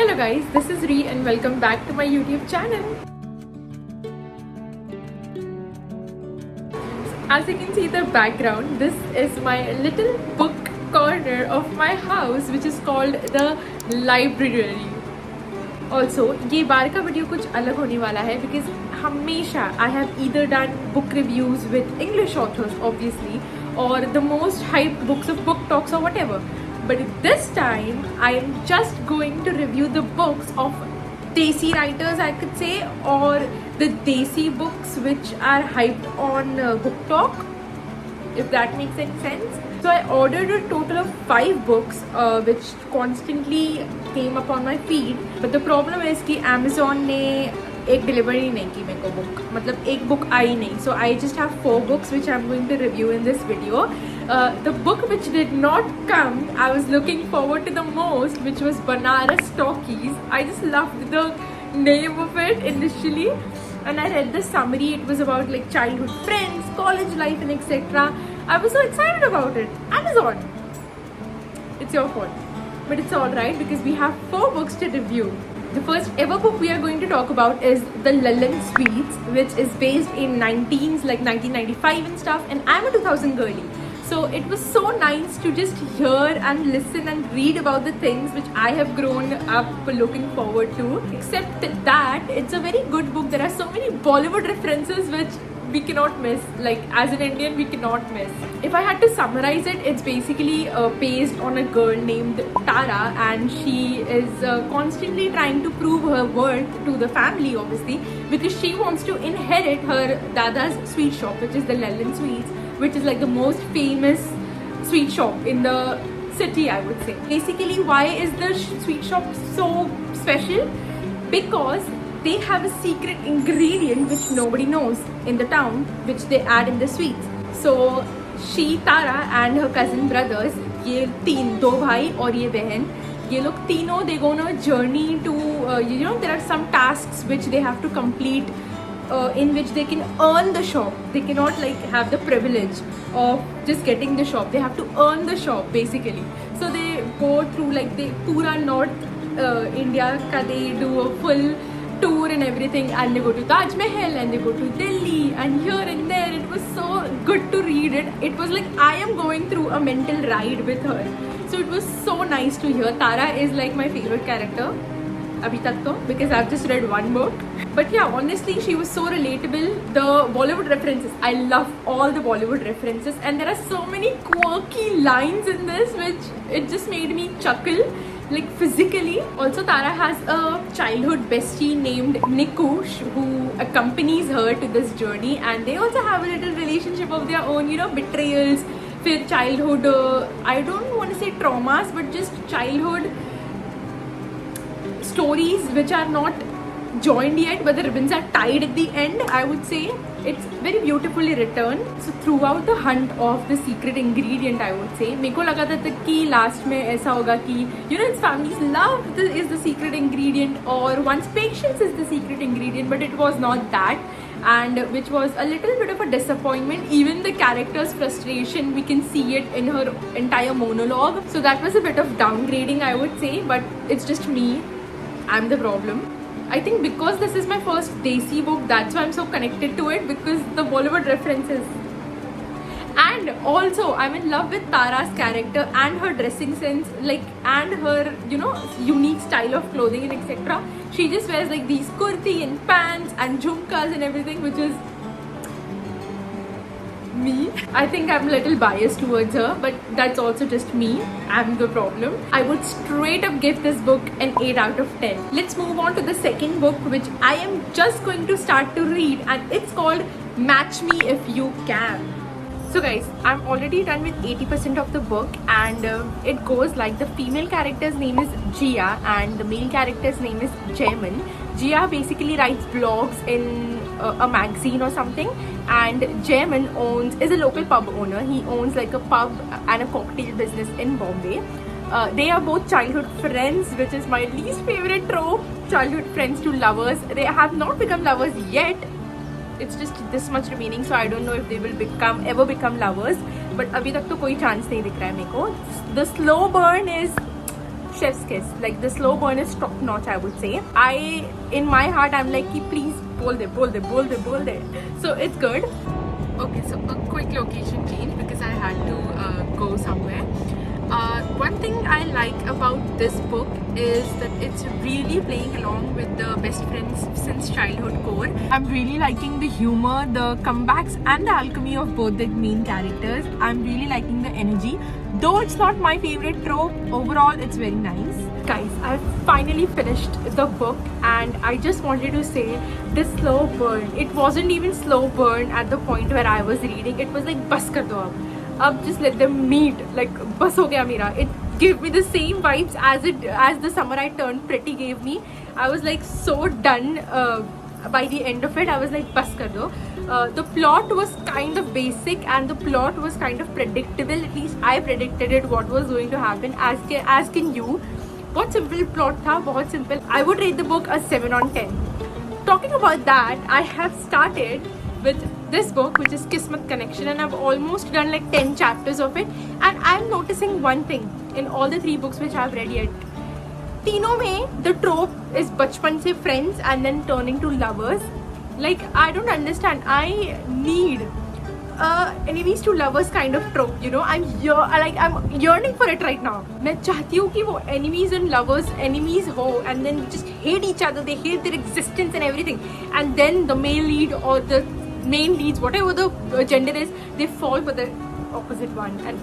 Hello guys, this is Ree and welcome back to my YouTube channel. As you can see the background, this is my little book corner of my house which is called the library. Also, ये बार का video कुछ अलग होने वाला है because हमेशा I have either done book reviews with English authors obviously or the most hyped books of book talks or whatever. But this time I am just going to review the books of Desi writers, I could say, or the Desi books which are hyped on Book Talk, if that makes any sense. So I ordered a total of 5 books which constantly came up on my feed. But the problem is कि Amazon ने एक delivery नहीं की मेरे को book, मतलब एक book आई नहीं. So I just have 4 books which I'm going to review in this video. The book which did not come, I was looking forward to the most, which was Banaras Talkies. I just loved the name of it initially, and I read the summary. It was about like childhood friends, college life, and etc. I was so excited about it. Amazon, it's your fault, but it's all right because we have 4 books to review. The first ever book we are going to talk about is The Lilin Sweets, which is based in 1995 and stuff, and I'm a 2000 girly. So it was so nice to just hear and listen and read about the things which I have grown up looking forward to. Except that it's a very good book. There are so many Bollywood references which we cannot miss. Like as an Indian, we cannot miss. If I had to summarize it, it's basically based on a girl named Tara, and she is constantly trying to prove her worth to the family, obviously, because she wants to inherit her dada's sweet shop, which is the Lilin Sweets, which is like the most famous sweet shop in the city, I would say. Basically, why is the sweet shop so special? Because they have a secret ingredient which nobody knows in the town, which they add in the sweets. So she, Tara, and her cousin brothers, ये दो भाई और ये बहन, ये लोग तीनों, they go on a journey to there are some tasks which they have to complete, in which they can earn the shop. They cannot like have the privilege of just getting the shop. They have to earn the shop basically. So they go through like the pura North India ka, they do a full tour and everything, and they go to Taj Mahal and they go to Delhi and here and there. It was so good to read it. It was like I am going through a mental ride with her. So it was so nice to hear. Tara is like my favorite character abhi tak to, because I've just read 1 book. But yeah, honestly, she was so relatable. The Bollywood references, I love all the Bollywood references, and there are so many quirky lines in this which it just made me chuckle, like physically. Also, Tara has a childhood bestie named Niku who accompanies her to this journey, and they also have a little relationship of their own, betrayals, फिर childhood, I don't want to say traumas, but just childhood stories which are not joined yet, but the ribbons are tied at the end, I would say. It's very beautifully written. So throughout the hunt of the secret ingredient, I would say, मेरे को लगा था कि last में ऐसा होगा कि its family's love is the secret ingredient, or one's patience is the secret ingredient, but it was not that, and which was a little bit of a disappointment. Even the character's frustration, we can see it in her entire monologue. So that was a bit of downgrading, I would say, but it's just me. I'm the problem. I think because this is my first Desi book, that's why I'm so connected to it, because the Bollywood references. And also, I'm in love with Tara's character and her dressing sense, and her, unique style of clothing and etc. She just wears like these kurti and pants and jhumkas and everything, which is me. I think I'm a little biased towards her, but that's also just me. I'm the problem. I would straight up give this book an 8 out of 10. Let's move on to the second book, which I am just going to start to read, and it's called Match Me If You Can. So guys, I'm already done with 80% of the book, and it goes like the female character's name is Jia and the male character's name is Jaiman. Jia basically writes blogs in a magazine or something, and Jaiman is a local pub owner. He owns like a pub and a cocktail business in Bombay. They are both childhood friends, which is my least favorite trope. Childhood friends to lovers. They have not become lovers yet. It's just this much remaining, so I don't know if they will ever become lovers. But अभी तक तो कोई chance नहीं दिख रहा है मेरे को. The slow burn is chef's kiss. Like the slow burn is top notch, I would say. In my heart, I'm like, please, bol de, bol de, bol de, bol de. So it's good. Okay, so a quick location change because I had to go somewhere. One thing I like about this book is that it's really playing along with the best friends since childhood core. I'm really liking the humor, the comebacks and the alchemy of both the main characters. I'm really liking the energy. Though it's not my favorite trope, overall it's very nice. Guys, I've finally finished the book and I just wanted to say this slow burn. It wasn't even slow burn at the point where I was reading. It was like bas kar do ab just let them meet, like bas ho gaya mera. It gave me the same vibes as the Summer I Turned Pretty gave me. I was like so done by the end of it. I was like bas kar do. The plot was kind of basic and the plot was kind of predictable. At least I predicted it what was going to happen, as can you. बहुत simple plot था, बहुत simple. I would rate the book a 7 on 10. Talking about that, I have started with this book, which is Kismet Connection, and I've almost done like 10 chapters of it. And I'm noticing one thing in all the 3 books which I've read yet. तीनों में the trope is बचपन से friends and then turning to lovers. Like I don't understand. I need enemies to lovers kind of trope, you know. I'm yearning for it right now. मैं चाहती हूँ कि वो enemies and lovers enemies हो and then just hate each other. They hate their existence and everything, and then the male lead or the main leads, whatever the gender is, they fall for the opposite one. And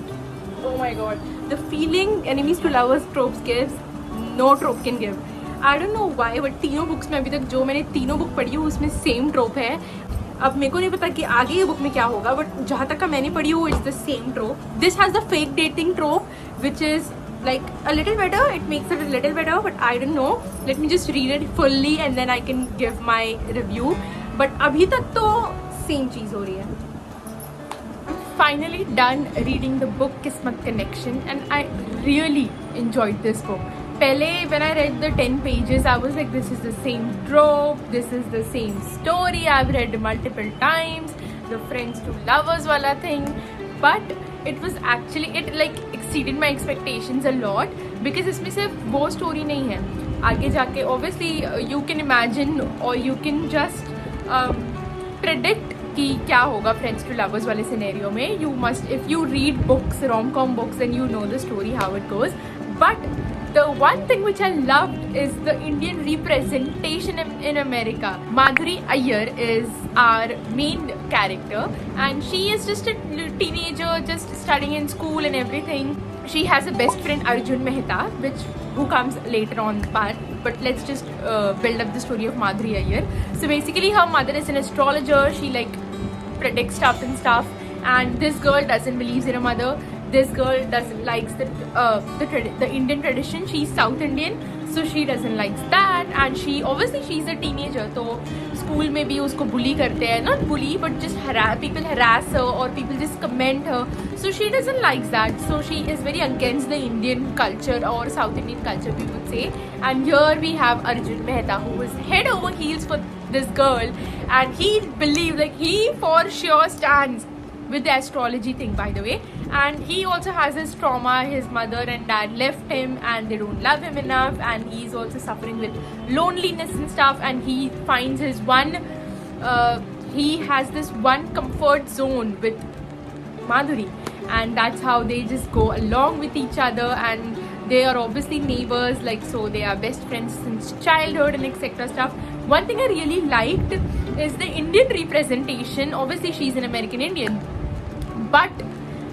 oh my god, the feeling enemies to lovers tropes gives, no trope can give. I don't know why, but तीनों books में अभी तक जो मैंने तीनों book पढ़ी हूँ उसमें सेम ट्रोप है. अब मेरे को नहीं पता कि आगे ये बुक में क्या होगा, बट जहाँ तक का मैंने पढ़ी हूँ it's the same ट्रोप. This has the fake dating ट्रोप which is like a little better. It makes it a little better, but I don't know. Let me just read it fully and then I can give my review. But अभी तक तो same चीज़ हो रही है. Finally done reading the book Kismet Connection and I really enjoyed this book. Pehle, when I read the 10 pages, I was like, this is the same trope, this is the same story, I've read multiple times, the friends to lovers wala thing. But it was actually, it like exceeded my expectations a lot because इसमें सिर्फ वो story नहीं है. आगे जाके obviously you can imagine or you can just predict कि क्या होगा friends to lovers वाले scenario में. You must, if you read books, rom-com books, then you know the story how it goes. But the one thing which I loved is the Indian representation in America. Madhuri Iyer is our main character and she is just a teenager, just studying in school and everything. She has a best friend Arjun Mehta, who comes later on the part. But let's just build up the story of Madhuri Iyer. So basically her mother is an astrologer. She like predicts stuff and stuff. And this girl doesn't believe in her mother. This girl doesn't likes the Indian tradition. She's South Indian, so she doesn't likes that. And she's a teenager, तो school में भी उसको bully करते हैं, not bully but just people harass her or people just comment her. So she doesn't like that. So she is very against the Indian culture or South Indian culture, we would say. And here we have Arjun Mehta, who is head over heels for this girl, and he believes, like he for sure stands with the astrology thing, by the way. And he also has his trauma. His mother and dad left him and they don't love him enough, and he's also suffering with loneliness and stuff. And he finds his he has this one comfort zone with Madhuri, and that's how they just go along with each other. And they are obviously neighbors, like, so they are best friends since childhood and etc stuff. One thing I really liked is the Indian representation. Obviously she's an American Indian, but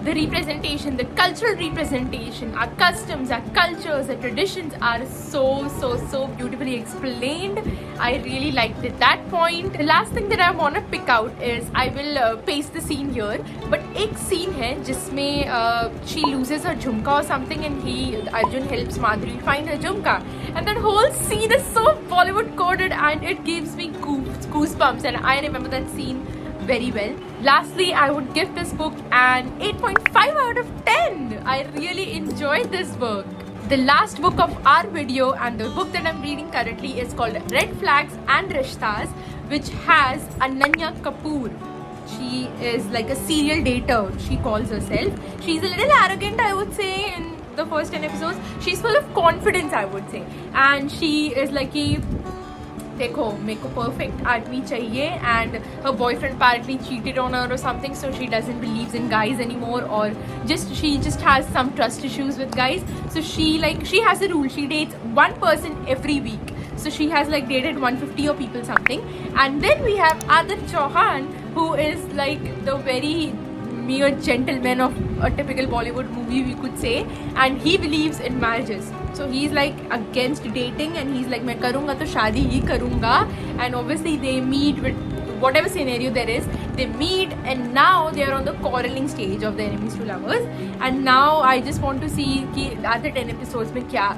the representation, the cultural representation, our customs, our cultures, our traditions are so beautifully explained. I really liked it, that point. The last thing that I want to pick out is, I will paste the scene here, but एक scene है जिसमें she loses her jhumka or something, and Arjun helps Madhuri find her jhumka, and that whole scene is so Bollywood coded and it gives me goosebumps, and I remember that scene very well. Lastly, I would give this book an 8.5 out of 10. I really enjoyed this book. The last book of our video and the book that I'm reading currently is called Red Flags and Rishtas, which has Ananya Kapoor. She is like a serial dater, she calls herself. She's a little arrogant, I would say, in the first 10 episodes, she's full of confidence, I would say. And she is like कि देखो मेरे को perfect आदमी चाहिए, and her boyfriend apparently cheated on her or something, so she doesn't believe in guys anymore, or she just has some trust issues with guys. So she has a rule, she dates one person every week. So she has like dated 150 or people something. And then we have Adarsh Chauhan, who is like the very mere gentleman of a typical Bollywood movie, we could say, and he believes in marriages. So he's like against dating, and he's like मैं करूँगा तो शादी ही करूँगा. And obviously they meet with whatever scenario there is, they meet, and now they are on the quarreling stage of the enemies to lovers. And now I just want to see कि other 10 episodes में क्या,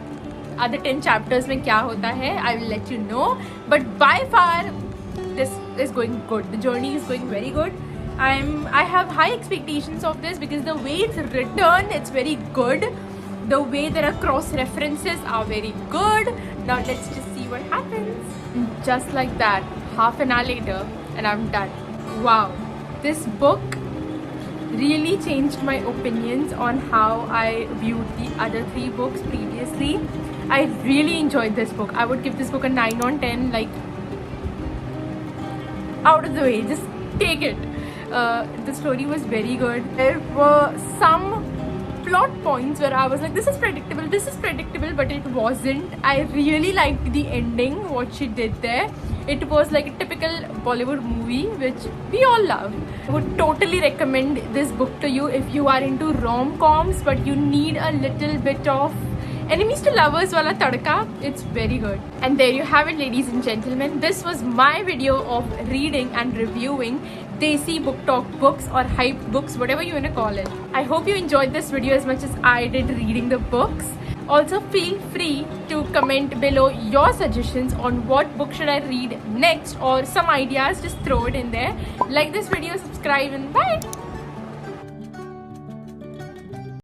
other 10 chapters में क्या होता है. I will let you know. But by far this is going good. The journey is going very good. I have high expectations of this because the way it's written, it's very good. The way there are cross references are very good. Now let's just see what happens. Just like that, half an hour later, and I'm done. Wow, this book really changed my opinions on how I viewed the other 3 books previously. I really enjoyed this book. I would give this book a 9 on 10, like out of the way, just take it. The story was very good. There were some plot points where I was like, this is predictable, but it wasn't. I really liked the ending, what she did there. It was like a typical Bollywood movie, which we all love. I would totally recommend this book to you if you are into rom-coms, but you need a little bit of enemies to lovers wala tadka. It's very good. And there you have it, ladies and gentlemen. This was my video of reading and reviewing Desi Book Talk books or hype books, whatever you want to call it. I hope you enjoyed this video as much as I did reading the books. Also feel free to comment below your suggestions on what book should I read next, or some ideas, just throw it in there. Like this video, subscribe, and bye.